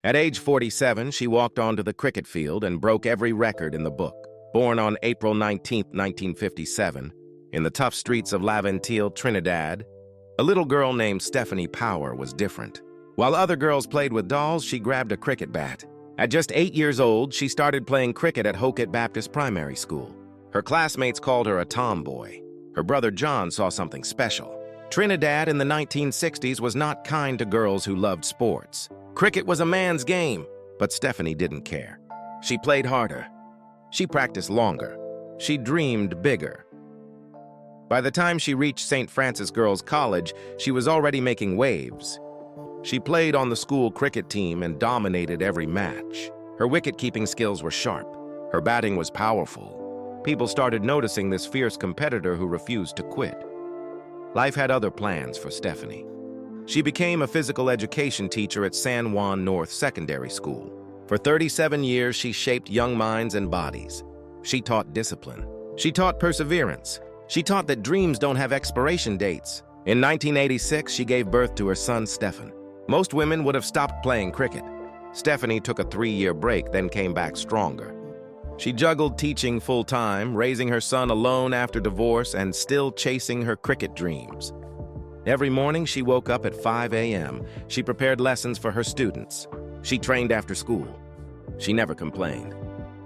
At age 47, she walked onto the cricket field and broke every record in the book. Born on April 19, 1957, in the tough streets of Laventille, Trinidad, a little girl named Stephanie Power was different. While other girls played with dolls, she grabbed a cricket bat. At just 8 years old, she started playing cricket at Hoket Baptist Primary School. Her classmates called her a tomboy. Her brother John saw something special. Trinidad in the 1960s was not kind to girls who loved sports. Cricket was a man's game, but Stephanie didn't care. She played harder. She practiced longer. She dreamed bigger. By the time she reached St. Francis Girls College, she was already making waves. She played on the school cricket team and dominated every match. Her wicket-keeping skills were sharp. Her batting was powerful. People started noticing this fierce competitor who refused to quit. Life had other plans for Stephanie. She became a physical education teacher at San Juan North Secondary School. For 37 years, she shaped young minds and bodies. She taught discipline. She taught perseverance. She taught that dreams don't have expiration dates. In 1986, she gave birth to her son, Stephen. Most women would have stopped playing cricket. Stephanie took a 3-year break, then came back stronger. She juggled teaching full-time, raising her son alone after divorce, and still chasing her cricket dreams. Every morning, she woke up at 5 a.m. She prepared lessons for her students. She trained after school. She never complained.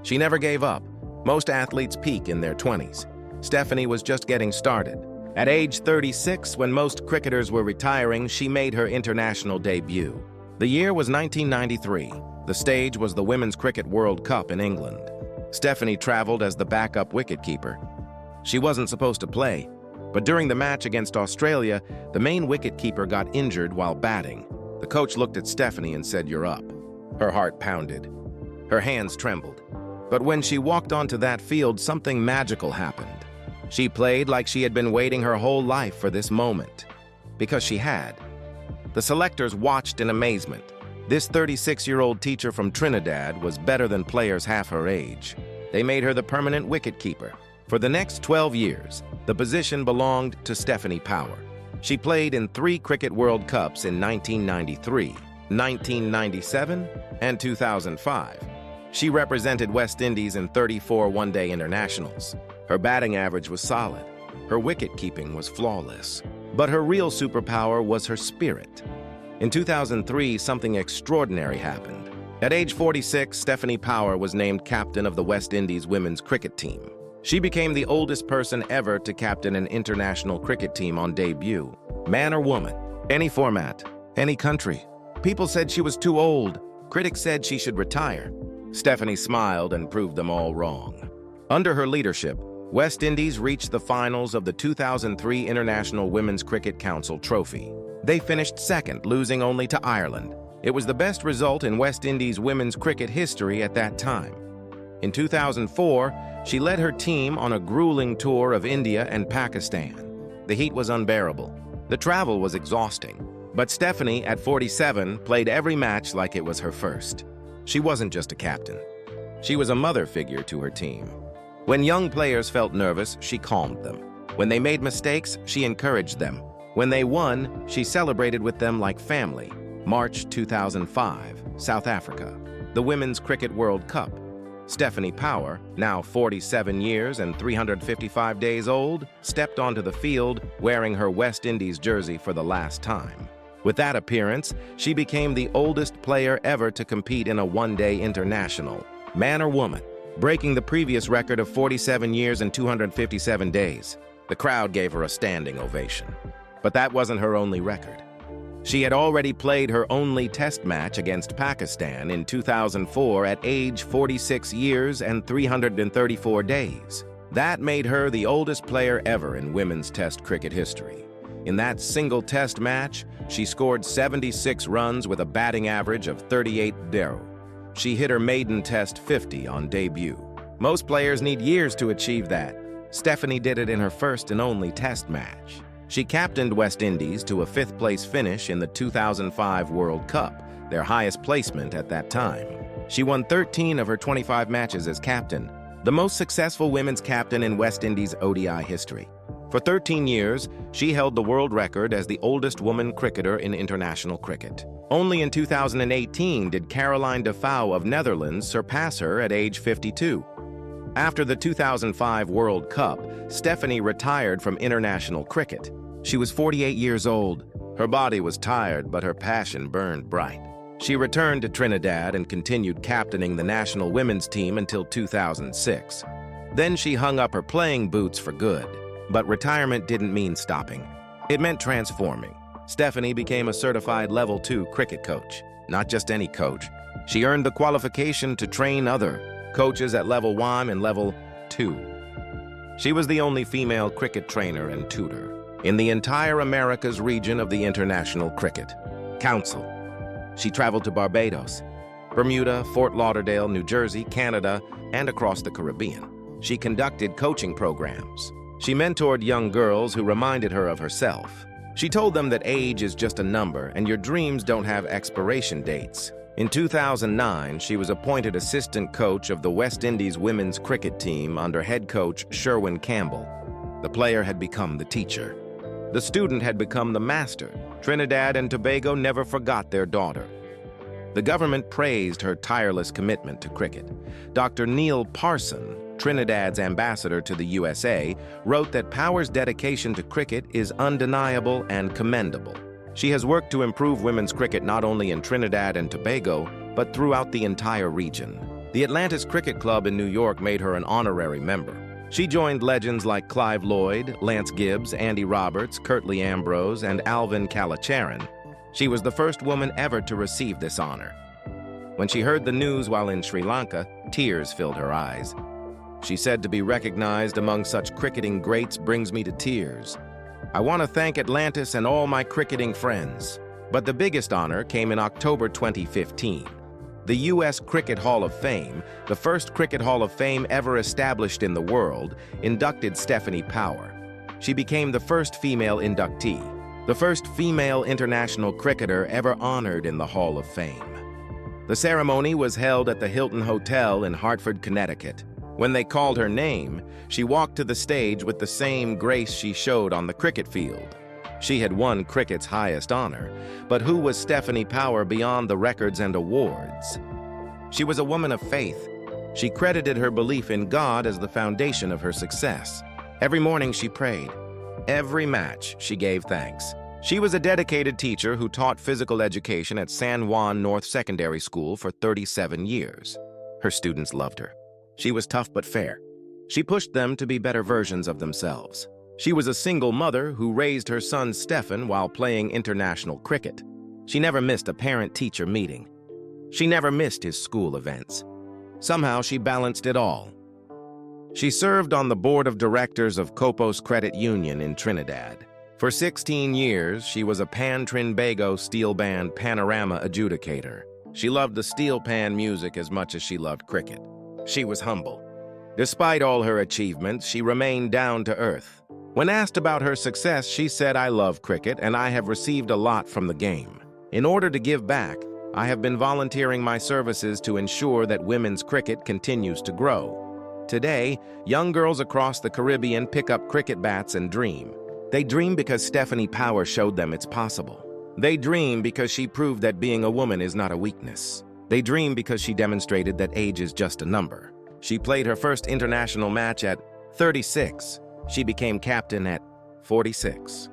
She never gave up. Most athletes peak in their 20s. Stephanie was just getting started. At age 36, when most cricketers were retiring, she made her international debut. The year was 1993. The stage was the Women's Cricket World Cup in England. Stephanie traveled as the backup wicketkeeper. She wasn't supposed to play, but during the match against Australia, the main wicketkeeper got injured while batting. The coach looked at Stephanie and said, "You're up." Her heart pounded. Her hands trembled. But when she walked onto that field, something magical happened. She played like she had been waiting her whole life for this moment. Because she had. The selectors watched in amazement. This 36-year-old teacher from Trinidad was better than players half her age. They made her the permanent wicketkeeper. For the next 12 years, the position belonged to Stephanie Power. She played in 3 Cricket World Cups in 1993, 1997, and 2005. She represented West Indies in 34 one-day internationals. Her batting average was solid. Her wicket-keeping was flawless. But her real superpower was her spirit. In 2003, something extraordinary happened. At age 46, Stephanie Power was named captain of the West Indies women's cricket team. She became the oldest person ever to captain an international cricket team on debut. Man or woman, any format, any country. People said she was too old. Critics said she should retire. Stephanie smiled and proved them all wrong. Under her leadership, West Indies reached the finals of the 2003 International Women's Cricket Council Trophy. They finished second, losing only to Ireland. It was the best result in West Indies women's cricket history at that time. In 2004, she led her team on a grueling tour of India and Pakistan. The heat was unbearable. The travel was exhausting. But Stephanie, at 47, played every match like it was her first. She wasn't just a captain. She was a mother figure to her team. When young players felt nervous, she calmed them. When they made mistakes, she encouraged them. When they won, she celebrated with them like family. March 2005, South Africa, the Women's Cricket World Cup. Stephanie Power, now 47 years and 355 days old, stepped onto the field wearing her West Indies jersey for the last time. With that appearance, she became the oldest player ever to compete in a one-day international, man or woman, breaking the previous record of 47 years and 257 days. The crowd gave her a standing ovation. But that wasn't her only record. She had already played her only test match against Pakistan in 2004 at age 46 years and 334 days. That made her the oldest player ever in women's test cricket history. In that single test match, she scored 76 runs with a batting average of 38-0. She hit her maiden test 50 on debut. Most players need years to achieve that. Stephanie did it in her first and only test match. She captained West Indies to a 5th-place finish in the 2005 World Cup, their highest placement at that time. She won 13 of her 25 matches as captain, the most successful women's captain in West Indies ODI history. For 13 years, she held the world record as the oldest woman cricketer in international cricket. Only in 2018 did Caroline Defying of Netherlands surpass her at age 52. After the 2005 World Cup, Stephanie retired from international cricket. She was 48 years old. Her body was tired, but her passion burned bright. She returned to Trinidad and continued captaining the national women's team until 2006. Then she hung up her playing boots for good. But retirement didn't mean stopping. It meant transforming. Stephanie became a certified Level 2 cricket coach. Not just any coach. She earned the qualification to train other coaches at Level 1 and Level 2. She was the only female cricket trainer and tutor in the entire Americas region of the International Cricket Council. She traveled to Barbados, Bermuda, Fort Lauderdale, New Jersey, Canada, and across the Caribbean. She conducted coaching programs. She mentored young girls who reminded her of herself. She told them that age is just a number and your dreams don't have expiration dates. In 2009, she was appointed assistant coach of the West Indies women's cricket team under head coach Sherwin Campbell. The player had become the teacher. The student had become the master. Trinidad and Tobago never forgot their daughter. The government praised her tireless commitment to cricket. Dr. Neil Parson, Trinidad's ambassador to the USA, wrote that Power's dedication to cricket is undeniable and commendable. She has worked to improve women's cricket not only in Trinidad and Tobago, but throughout the entire region. The Atlantis Cricket Club in New York made her an honorary member. She joined legends like Clive Lloyd, Lance Gibbs, Andy Roberts, Curtly Ambrose, and Alvin Kalacharan. She was the first woman ever to receive this honor. When she heard the news while in Sri Lanka, tears filled her eyes. She said, "To be recognized among such cricketing greats brings me to tears. I want to thank Atlantis and all my cricketing friends." But the biggest honor came in October 2015. The U.S. Cricket Hall of Fame, the first cricket hall of fame ever established in the world, inducted Stephanie Power. She became the first female inductee, the first female international cricketer ever honored in the Hall of Fame. The ceremony was held at the Hilton Hotel in Hartford, Connecticut. When they called her name, she walked to the stage with the same grace she showed on the cricket field. She had won cricket's highest honor, but who was Stephanie Power beyond the records and awards? She was a woman of faith. She credited her belief in God as the foundation of her success. Every morning she prayed. Every match she gave thanks. She was a dedicated teacher who taught physical education at San Juan North Secondary School for 37 years. Her students loved her. She was tough but fair. She pushed them to be better versions of themselves. She was a single mother who raised her son Stefan while playing international cricket. She never missed a parent-teacher meeting. She never missed his school events. Somehow she balanced it all. She served on the board of directors of Copos Credit Union in Trinidad. For 16 years, she was a Pan-Trinbago steel band panorama adjudicator. She loved the steel pan music as much as she loved cricket. She was humble. Despite all her achievements, she remained down to earth. When asked about her success, she said, "I love cricket and I have received a lot from the game. In order to give back, I have been volunteering my services to ensure that women's cricket continues to grow." Today, young girls across the Caribbean pick up cricket bats and dream. They dream because Stephanie Power showed them it's possible. They dream because she proved that being a woman is not a weakness. They dream because she demonstrated that age is just a number. She played her first international match at 36. She became captain at 46.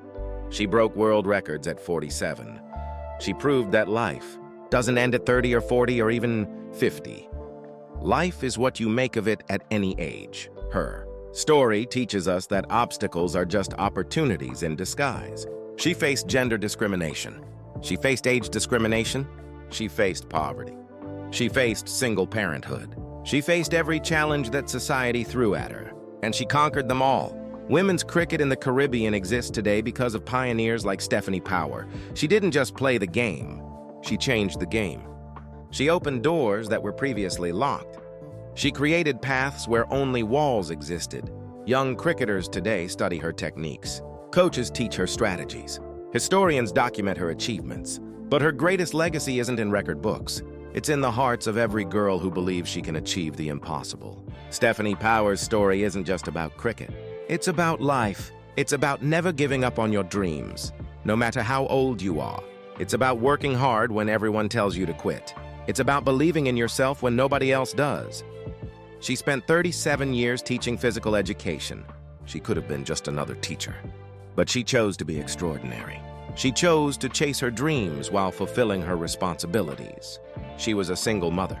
She broke world records at 47. She proved that life doesn't end at 30 or 40 or even 50. Life is what you make of it at any age. Her story teaches us that obstacles are just opportunities in disguise. She faced gender discrimination. She faced age discrimination. She faced poverty. She faced single parenthood. She faced every challenge that society threw at her, and she conquered them all. Women's cricket in the Caribbean exists today because of pioneers like Stephanie Power. She didn't just play the game, she changed the game. She opened doors that were previously locked. She created paths where only walls existed. Young cricketers today study her techniques. Coaches teach her strategies. Historians document her achievements. But her greatest legacy isn't in record books. It's in the hearts of every girl who believes she can achieve the impossible. Stephanie Power's story isn't just about cricket. It's about life. It's about never giving up on your dreams, no matter how old you are. It's about working hard when everyone tells you to quit. It's about believing in yourself when nobody else does. She spent 37 years teaching physical education. She could have been just another teacher. But she chose to be extraordinary. She chose to chase her dreams while fulfilling her responsibilities. She was a single mother.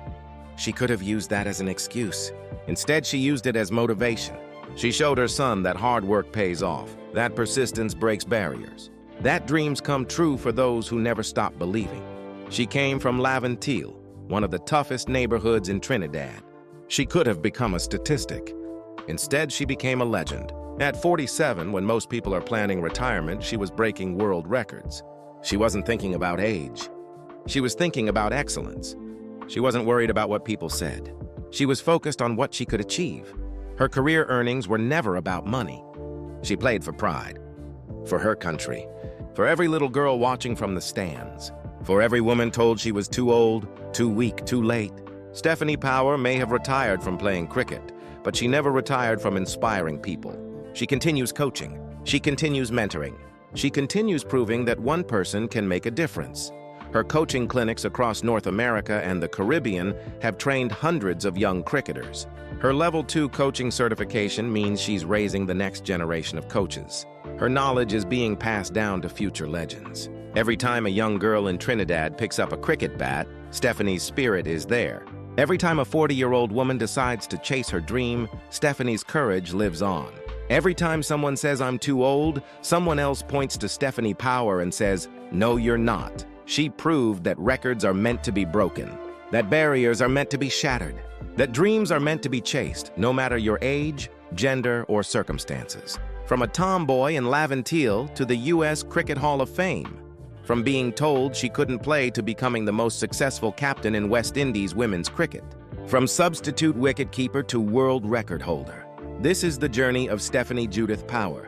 She could have used that as an excuse. Instead, she used it as motivation. She showed her son that hard work pays off, that persistence breaks barriers, that dreams come true for those who never stop believing. She came from Laventille, one of the toughest neighborhoods in Trinidad. She could have become a statistic. Instead, she became a legend. At 47, when most people are planning retirement, she was breaking world records. She wasn't thinking about age. She was thinking about excellence. She wasn't worried about what people said. She was focused on what she could achieve. Her career earnings were never about money. She played for pride, for her country, for every little girl watching from the stands, for every woman told she was too old, too weak, too late. Stephanie Power may have retired from playing cricket, but she never retired from inspiring people. She continues coaching. She continues mentoring. She continues proving that one person can make a difference. Her coaching clinics across North America and the Caribbean have trained hundreds of young cricketers. Her Level 2 coaching certification means she's raising the next generation of coaches. Her knowledge is being passed down to future legends. Every time a young girl in Trinidad picks up a cricket bat, Stephanie's spirit is there. Every time a 40-year-old woman decides to chase her dream, Stephanie's courage lives on. Every time someone says, "I'm too old," someone else points to Stephanie Power and says, "No, you're not." She proved that records are meant to be broken, that barriers are meant to be shattered, that dreams are meant to be chased, no matter your age, gender, or circumstances. From a tomboy in Laventille to the U.S. Cricket Hall of Fame. From being told she couldn't play to becoming the most successful captain in West Indies women's cricket. From substitute wicketkeeper to world record holder. This is the journey of Stephanie Judith Power.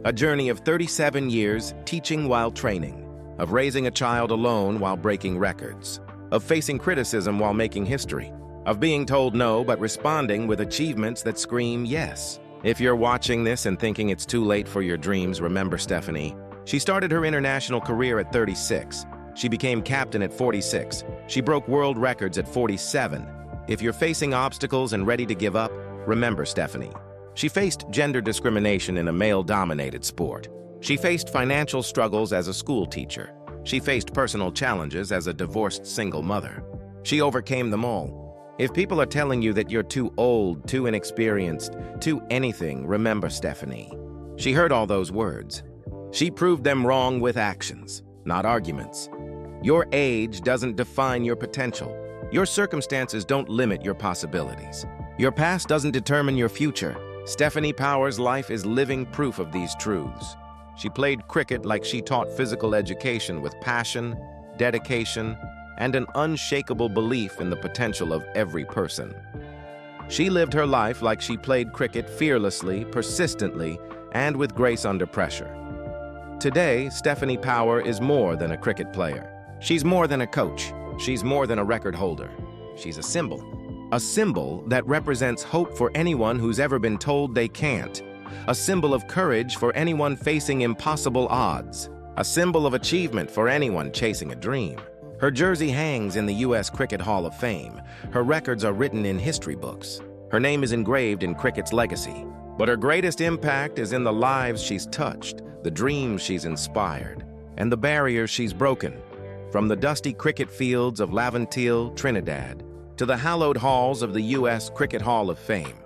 A journey of 37 years teaching while training. Of raising a child alone while breaking records. Of facing criticism while making history. Of being told no but responding with achievements that scream yes. If you're watching this and thinking it's too late for your dreams, remember Stephanie. She started her international career at 36. She became captain at 46. She broke world records at 47. If you're facing obstacles and ready to give up, remember Stephanie. She faced gender discrimination in a male-dominated sport. She faced financial struggles as a school teacher. She faced personal challenges as a divorced single mother. She overcame them all. If people are telling you that you're too old, too inexperienced, too anything, remember Stephanie. She heard all those words. She proved them wrong with actions, not arguments. Your age doesn't define your potential. Your circumstances don't limit your possibilities. Your past doesn't determine your future. Stephanie Power's life is living proof of these truths. She played cricket like she taught physical education with passion, dedication, and an unshakable belief in the potential of every person. She lived her life like she played cricket fearlessly, persistently, and with grace under pressure. Today, Stephanie Power is more than a cricket player. She's more than a coach. She's more than a record holder. She's a symbol. A symbol that represents hope for anyone who's ever been told they can't. A symbol of courage for anyone facing impossible odds. A symbol of achievement for anyone chasing a dream. Her jersey hangs in the U.S. Cricket Hall of Fame. Her records are written in history books. Her name is engraved in cricket's legacy. But her greatest impact is in the lives she's touched, the dreams she's inspired, and the barriers she's broken. From the dusty cricket fields of Laventille, Trinidad, to the hallowed halls of the U.S. Cricket Hall of Fame.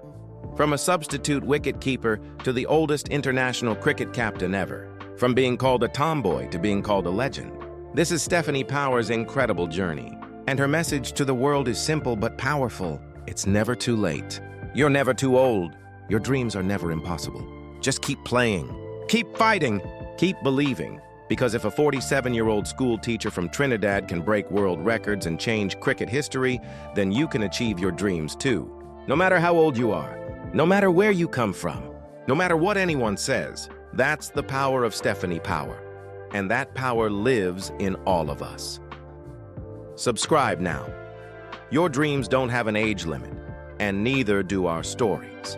From a substitute wicketkeeper to the oldest international cricket captain ever. From being called a tomboy to being called a legend. This is Stephanie Power's incredible journey. And her message to the world is simple but powerful. It's never too late. You're never too old. Your dreams are never impossible. Just keep playing. Keep fighting. Keep believing. Because if a 47-year-old school teacher from Trinidad can break world records and change cricket history, then you can achieve your dreams too. No matter how old you are, no matter where you come from, no matter what anyone says, that's the power of Stephanie Power. And that power lives in all of us. Subscribe now. Your dreams don't have an age limit, and neither do our stories.